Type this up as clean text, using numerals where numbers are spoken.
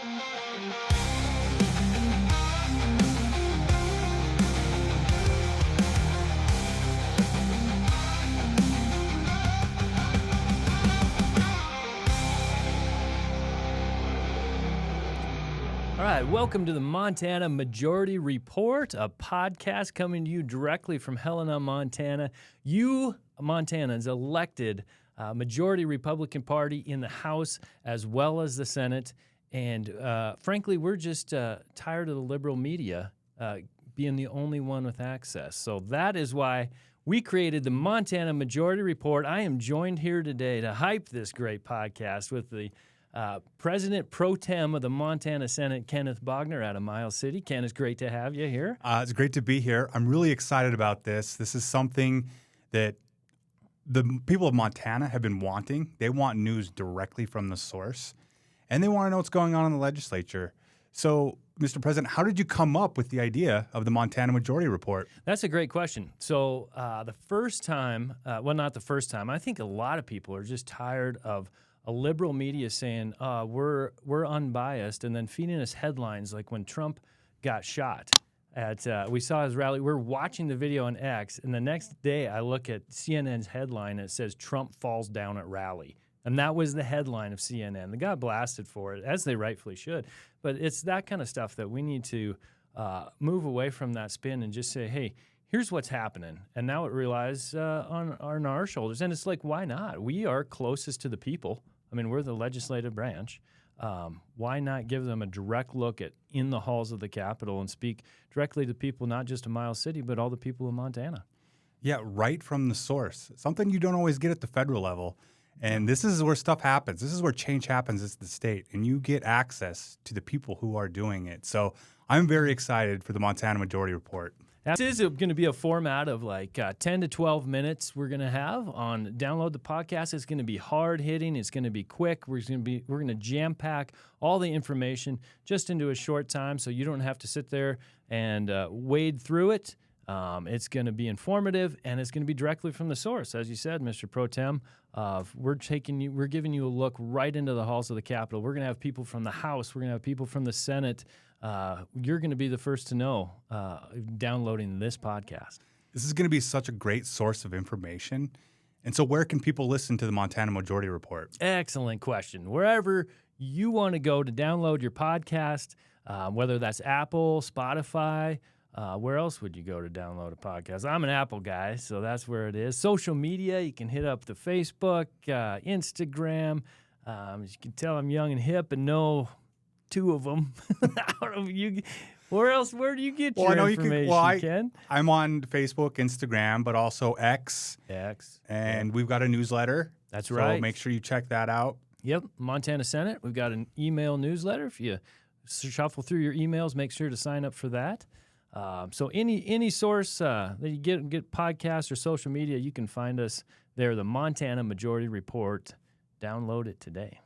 All right, welcome to the Montana Majority Report, a podcast coming to you directly from Helena, Montana. You, Montanans, elected majority Republican Party in the House as well as the Senate. And frankly, we're just tired of the liberal media being the only one with access. So that is why we created the Montana Majority Report. I am joined here today to hype this great podcast with the President Pro Tem of the Montana Senate, Kenneth Bogner out of Miles City. Ken, it's great to have you here. It's great to be here. I'm really excited about this. This is something that the people of Montana have been wanting. They want news directly from the source, and they want to know what's going on in the legislature. So, Mr. President, how did you come up with the idea of the Montana Majority Report? That's a great question. So the first time, well, not the first time, I think a lot of people are just tired of a liberal media saying we're unbiased and then feeding us headlines like when Trump got shot. We saw his rally. We're watching the video on X, and the next day I look at CNN's headline and it says Trump falls down at rally. And that was the headline of CNN. They got blasted for it, as they rightfully should. But it's that kind of stuff that we need to move away from that spin and just say, hey, here's what's happening. And now it relies on our shoulders. And it's like, why not? We are closest to the people. I mean, we're the legislative branch. Why not give them a direct look at in the halls of the Capitol and speak directly to people, not just of Miles City, but all the people of Montana? Yeah, right from the source. Something you don't always get at the federal level. And this is where stuff happens. This is where change happens at the state. And you get access to the people who are doing it. So I'm very excited for the Montana Majority Report. This is going to be a format of like 10 to 12 minutes we're going to have on Download the Podcast. It's going to be hard-hitting. It's going to be quick. We're going to jam-pack all the information just into a short time so you don't have to sit there and wade through it. It's going to be informative, and it's going to be directly from the source. As you said, Mr. Pro Tem, we're giving you a look right into the halls of the Capitol. We're going to have people from the House. We're going to have people from the Senate. You're going to be the first to know downloading this podcast. This is going to be such a great source of information. And so where can people listen to the Montana Majority Report? Excellent question. Wherever you want to go to download your podcast, whether that's Apple, Spotify, where else would you go to download a podcast? I'm an Apple guy, so that's where it is. Social media, you can hit up the Facebook, Instagram. As you can tell, I'm young and hip and know two of them. Where do you get your information, Ken? I'm on Facebook, Instagram, but also X. And we've got a newsletter. That's right. So make sure you check that out. Yep, Montana Senate. We've got an email newsletter. If you shuffle through your emails, make sure to sign up for that. So any source that you get podcasts or social media, you can find us there, the Montana Majority Report. Download it today.